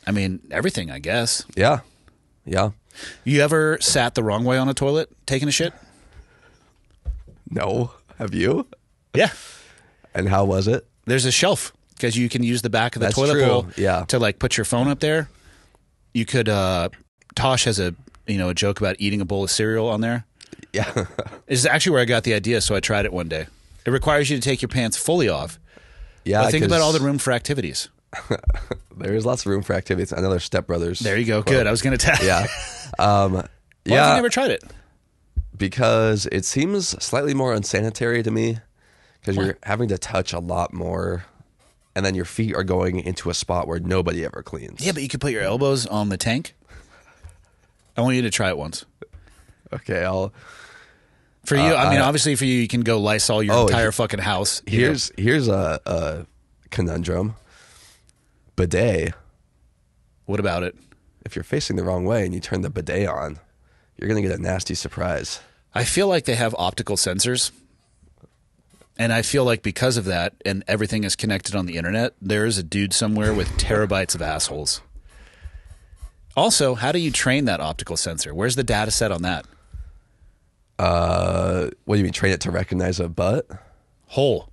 I mean, everything, I guess. Yeah, yeah. You ever sat the wrong way on a toilet taking a shit? No, have you? Yeah. And how was it? There's a shelf because you can use the back of the That's toilet true, bowl yeah. to like put your phone up there. You could Tosh has a joke about eating a bowl of cereal on there. Yeah, This is actually where I got the idea, so I tried it one day. It requires you to take your pants fully off. yeah. But think about 'cause all the room for activities. There is lots of room for activities. Another Step Brothers. There you go. quote. Good. I was going to tell. Yeah, Why have yeah. you never tried it? Because it seems slightly more unsanitary to me. Because you're having to touch a lot more, and then your feet are going into a spot where nobody ever cleans. Yeah, but you could put your elbows on the tank. I want you to try it once. Okay, I'll. For you, I mean, obviously for you, you can go Lysol your entire fucking house. you know. Here's a conundrum. Bidet. What about it? If you're facing the wrong way and you turn the bidet on, you're gonna get a nasty surprise. I feel like they have optical sensors. And I feel like because of that, and everything is connected on the internet, there is a dude somewhere with terabytes of assholes. Also, how do you train that optical sensor? Where's the data set on that? What do you mean, train it to recognize a butt? Hole.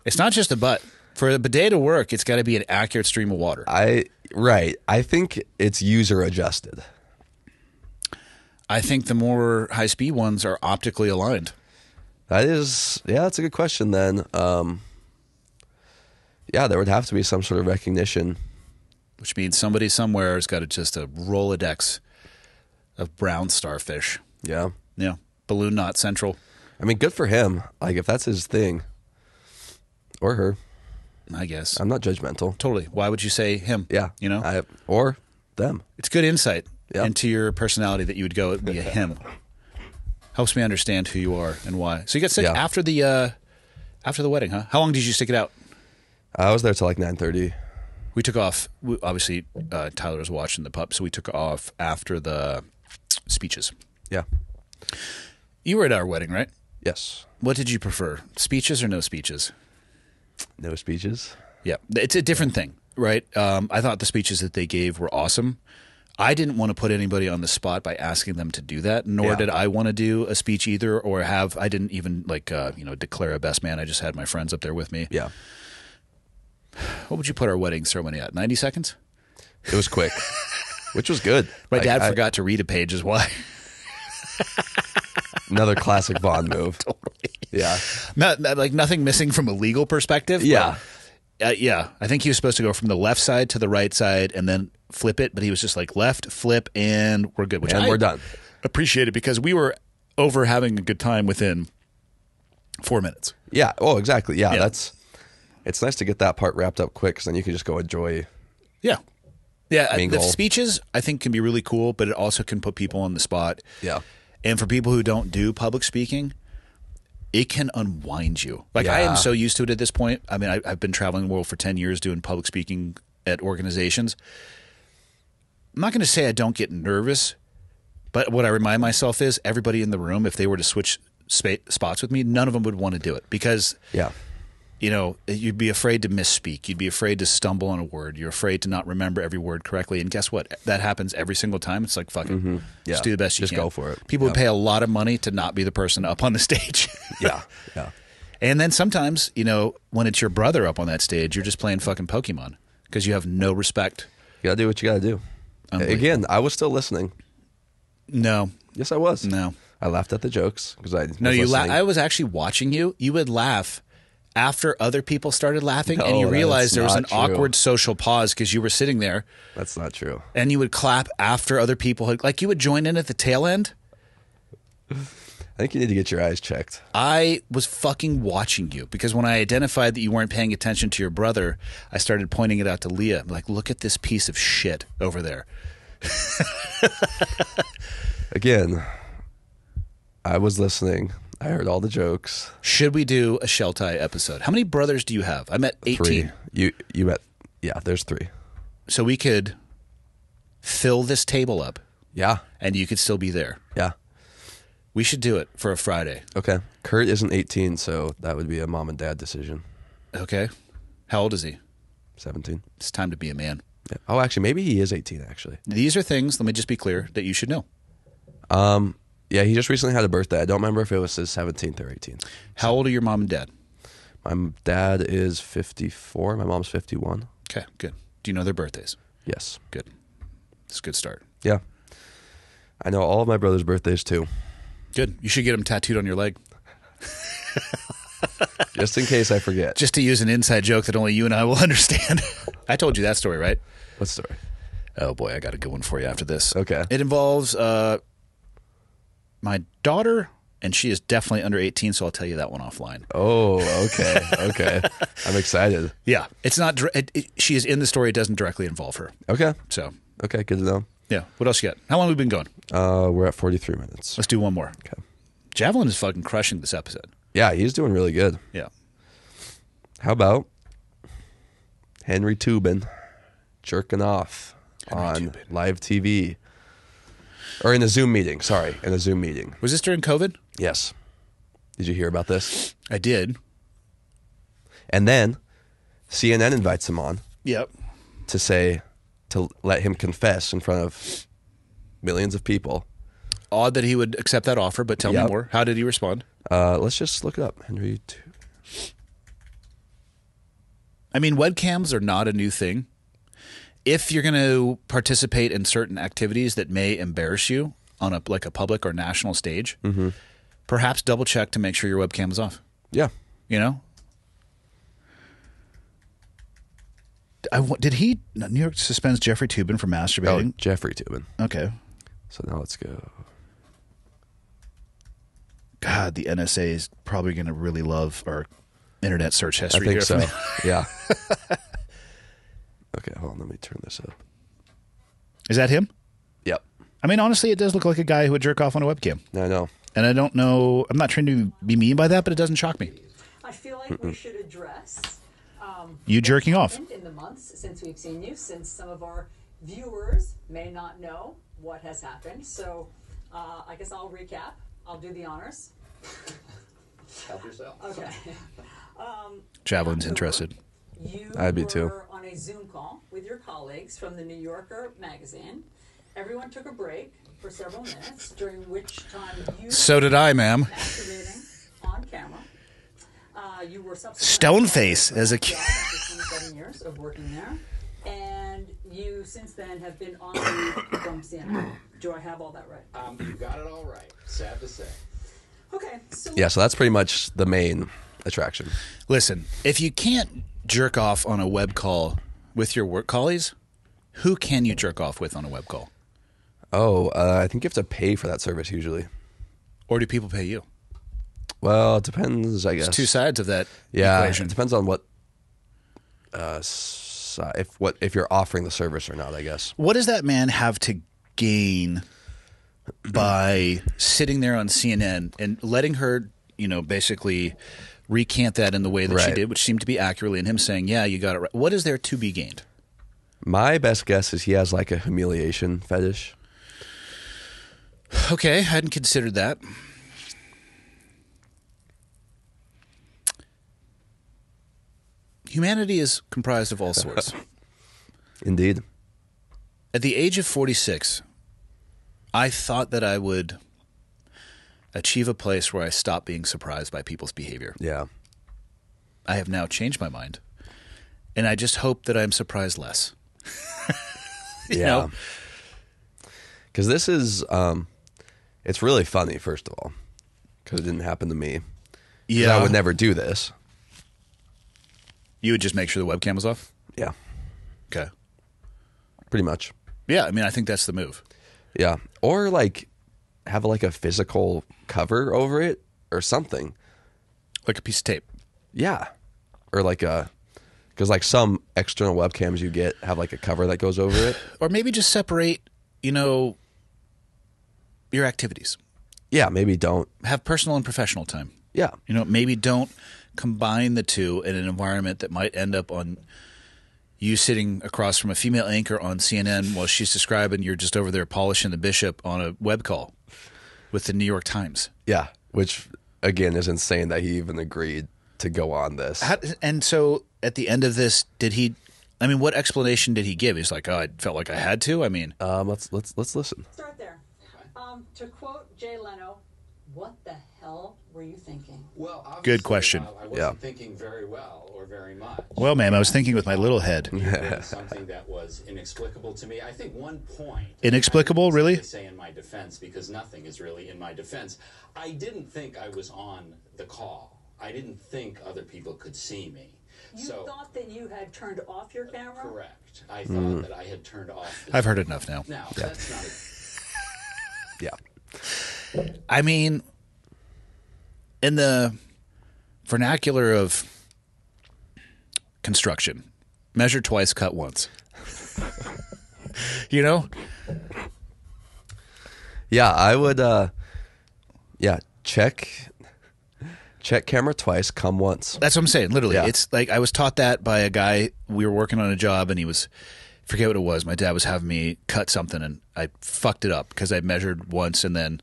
It's not just a butt. For the bidet to work, it's got to be an accurate stream of water. Right. I think it's user adjusted. I think the more high-speed ones are optically aligned. That's a good question then. Yeah, there would have to be some sort of recognition. Which means somebody somewhere has got just a Rolodex of brown starfish. Yeah. Yeah. Balloon Knot Central. I mean, good for him. Like, if that's his thing. Or her. I guess. I'm not judgmental. Totally. Why would you say him? Yeah. You know? Or them. It's good insight Yeah. into your personality that you would go it'd be a him. Helps me understand who you are and why. So you got sick Yeah. after the wedding, huh? How long did you stick it out? I was there till like 9:30. We took off. Obviously, Tyler was watching the pup, so we took off after the speeches. Yeah. You were at our wedding, right? Yes. What did you prefer, speeches or no speeches? No speeches. Yeah, it's a different thing, right? I thought the speeches that they gave were awesome. I didn't want to put anybody on the spot by asking them to do that, nor Yeah. did I want to do a speech either, or have. I didn't even declare a best man. I just had my friends up there with me. Yeah. What would you put our wedding ceremony at? 90 seconds? It was quick, which was good. My Like, dad forgot to read a page, is why. Another classic Vaughn move. Totally. Yeah. Like nothing missing from a legal perspective. but, Yeah. yeah. I think he was supposed to go from the left side to the right side and then flip it, but he was just like left, flip, and we're good. Which And I we're done. appreciate it because we were over having a good time within 4 minutes. Yeah. Oh, exactly. Yeah. Yeah. It's nice to get that part wrapped up quick because then you can just go enjoy. Yeah. Yeah. Main The goal. speeches I think can be really cool, but it also can put people on the spot. Yeah. And for people who don't do public speaking, it can unwind you. Like I am Yeah. so used to it at this point. I mean, I've been traveling the world for 10 years doing public speaking at organizations. I'm not going to say I don't get nervous, but what I remind myself is everybody in the room, if they were to switch spots with me, none of them would want to do it because Yeah. you'd be afraid to misspeak. You'd be afraid to stumble on a word. You're afraid to not remember every word correctly. And guess what? That happens every single time. It's like, fuck it. Yeah. Just do the best you Just can. go for it. People would Yep. pay a lot of money to not be the person up on the stage. Yeah. Yeah. And then sometimes, when it's your brother up on that stage, you're just playing fucking Pokemon because you have no respect. You got to do what you got to do. Unbelievable. Again, I was still listening. No, Yes, I was. no. I laughed at the jokes because I No, was you listening. I was actually watching you. You would laugh after other people started laughing, and No, you that's realized there was an not true. awkward social pause because you were sitting there, That's not true. and you would clap after other people had, like you would join in at the tail end. I think you need to get your eyes checked. I was fucking watching you because when I identified that you weren't paying attention to your brother, I started pointing it out to Leah. I'm like, look at this piece of shit over there. Again, I was listening. I heard all the jokes. Should we do a Shell Tie episode? How many brothers do you have? I'm at 18. 3. You met. Yeah, there's 3. So we could fill this table up Yeah. and you could still be there. Yeah. We should do it for a Friday. Okay. Kurt isn't 18, so that would be a mom and dad decision. Okay. How old is he? 17. It's time to be a man. Yeah. Oh, actually, maybe he is 18, actually. These are things, let me just be clear, that you should know. Yeah, he just recently had a birthday. I don't remember if it was his 17th or 18th. How old are your mom and dad? My dad is 54. My mom's 51. Okay, good. Do you know their birthdays? Yes. Good. It's a good start. Yeah. I know all of my brother's birthdays, too. Good. You should get them tattooed on your leg. Just in case I forget. Just to use an inside joke that only you and I will understand. I told you that story, right? What story? Oh boy, I got a good one for you after this. Okay. It involves my daughter, and she is definitely under 18, so I'll tell you that one offline. Oh, okay. Okay. I'm excited. Yeah, it's not. She is in the story. It doesn't directly involve her. Okay. So Okay, good to know. yeah. What else you got? How long have we been going? We're at 43 minutes. Let's do one more. Okay. Javelin is fucking crushing this episode. Yeah, he's doing really good. Yeah. How about Henry Tubin jerking off on Tubin. live TV? Or in a Zoom meeting. Sorry, in a Zoom meeting. Was this during COVID? Yes. Did you hear about this? I did. And then CNN invites him on Yep. to let him confess in front of millions of people. Odd that he would accept that offer, but tell me Yep. more. How did he respond? Let's just look it up. Henry Tubin. I mean, webcams are not a new thing. If you're going to participate in certain activities that may embarrass you on a public or national stage, perhaps double check to make sure your webcam is off. Yeah. You know? Did New York suspends Jeffrey Tubin for Oh, masturbating? Jeffrey Tubin. Okay. So now let's go. God, the NSA is probably going to really love our internet search I history think here. so. for me. Yeah. Okay, hold on. Let me turn this up. Is that him? Yep. I mean, honestly, it does look like a guy who would jerk off on a webcam. I know. And I don't know, I'm not trying to be mean by that, but it doesn't shock me. I feel like we should address You jerking off. In the months since we've seen you, since some of our viewers may not know what has happened. So I guess I'll recap. I'll do the honors. Help yourself. Okay. Javelin's interested. You I'd be were too. on a Zoom call with your colleagues from the New Yorker magazine. Everyone took a break for several minutes, during which time you So did I, ma'am. masturbating on camera. You were Stone face as a kid. after 27 years of working there, and you since then have been on leave from CNN. Do I have all that right? You got it all right. Sad to say. Okay, so Yeah, so that's pretty much the main attraction. Listen, if you can't jerk off on a web call with your work colleagues, who can you jerk off with on a web call? Oh, I think you have to pay for that service usually. Or do people pay you? Well, it depends, I guess. There's two sides of that Yeah, equation. it depends on what, if you're offering the service or not, I guess. What does that man have to gain by sitting there on CNN and letting her, basically recant that in the way that she Right. did, which seemed to be accurately, and him saying, yeah, you got it right. What is there to be gained? My best guess is he has like a humiliation fetish. Okay, I hadn't considered that. Humanity is comprised of all sorts. Indeed. At the age of 46, I thought that I would achieve a place where I stop being surprised by people's behavior. Yeah. I have now changed my mind, and I just hope that I'm surprised less. You Yeah. know? Because this is, it's really funny, first of all, because it didn't happen to me. 'Cause Yeah. I would never do this. You would just make sure the webcam was off? Yeah. Okay. Pretty much. Yeah, I mean, I think that's the move. Yeah. Or like have like a physical cover over it or something. Like a piece of tape. Yeah. Or like because like some external webcams you get have like a cover that goes over it. Or maybe just separate, your activities. Yeah. Maybe don't. Have personal and professional time. Yeah. Maybe don't combine the two in an environment that might end up on you sitting across from a female anchor on CNN while she's describing you're just over there polishing the bishop on a web call with the New York Times. Yeah. Which again is insane that he even agreed to go on this. And so at the end of this, what explanation did he give? He's like, oh, I felt like I had to. I mean, Let's listen. start there. To quote Jay Leno, what the hell were you thinking? Well, obviously, Good question. I wasn't Yeah. thinking very well or very much. well, ma'am, I was thinking with my little head. Something that was inexplicable to me. I think one point. Inexplicable, I really? say in my defense, because nothing is really in my defense. I didn't think I was on the call. I didn't think other people could see me. You So thought that you had turned off your camera? correct. I thought that I had turned off. I've heard enough now. Now that's not. Yeah. I mean, in the vernacular of construction, measure twice, cut once. Yeah, I would check camera twice, come once. That's what I'm saying. Literally, Yeah. it's like I was taught that by a guy. We were working on a job, and forget what it was. My dad was having me cut something, and I fucked it up because I measured once, and then.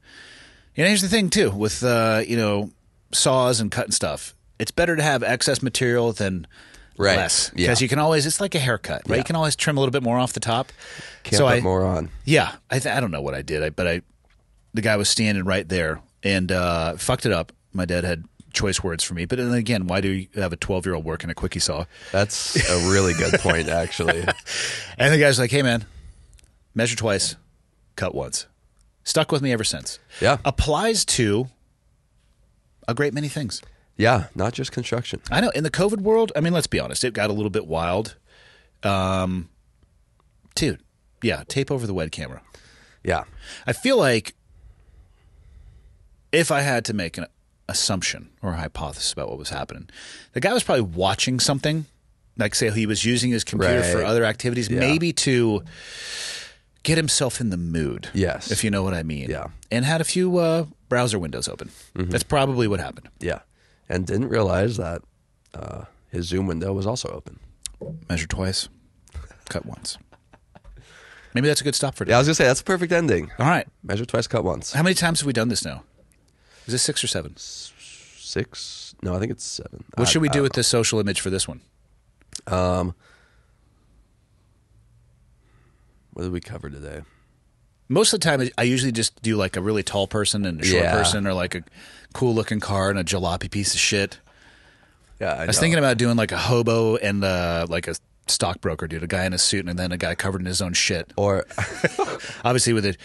Here's the thing too with saws and cutting stuff. It's better to have excess material than Right. less Yeah. because you can always. It's like a haircut, right? Yeah. You can always trim a little bit more off the top. Can't put more on. Yeah, I don't know what I did, but the guy was standing right there and fucked it up. My dad had choice words for me, but then again, why do you have a 12-year-old working a quickie saw? That's a really good point, actually. And the guy's like, "Hey, man, measure twice, cut once." Stuck with me ever since. Yeah. Applies to a great many things. Yeah, not just construction. I know. In the COVID world, I mean, let's be honest, it got a little bit wild. Dude, yeah, tape over the web camera. Yeah. I feel like if I had to make an assumption or a hypothesis about what was happening, the guy was probably watching something, like say he was using his computer for Right. other activities, Yeah. maybe to get himself in the mood. Yes. If you know what I mean. Yeah. And had a few browser windows open. That's probably what happened. Yeah. And didn't realize that His Zoom window was also open. Measure twice, cut once. Maybe that's a good stop for today. Yeah, I was gonna say that's a perfect ending. All right. Measure twice, cut once. How many times have we done this now? Is this 6 or 7? 6? No, I think it's 7. What should we do with this social image for this one? What did we cover today? Most of the time, I usually just do like a really tall person and a short Yeah. person, or like a cool looking car and a jalopy piece of shit. Yeah, I was thinking about doing like a hobo and like a stockbroker dude, a guy in a suit and then a guy covered in his own shit. or Obviously with a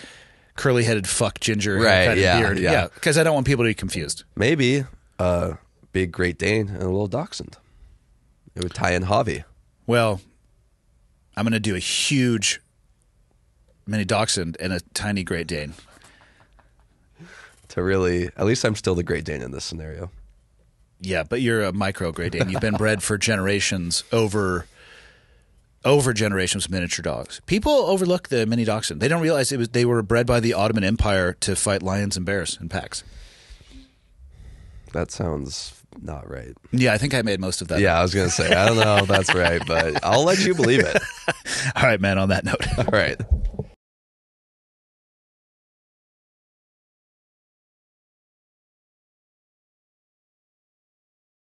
curly-headed fuck ginger Right, kind of yeah, beard. yeah. Because I don't want people to be confused. maybe a big Great Dane and a little Dachshund. It would tie in Javi. Well, I'm going to do a huge mini dachshund and a tiny Great Dane. To really, at least I'm still the Great Dane in this scenario. Yeah, but you're a micro Great Dane. You've been bred for generations over generations of miniature dogs. People overlook the mini dachshund. They don't realize they were bred by the Ottoman Empire to fight lions and bears in packs. That sounds not right. Yeah, I think I made most of that. Yeah, I was going to say, I don't know if that's right, but I'll let you believe it. All right, man, on that note. All right.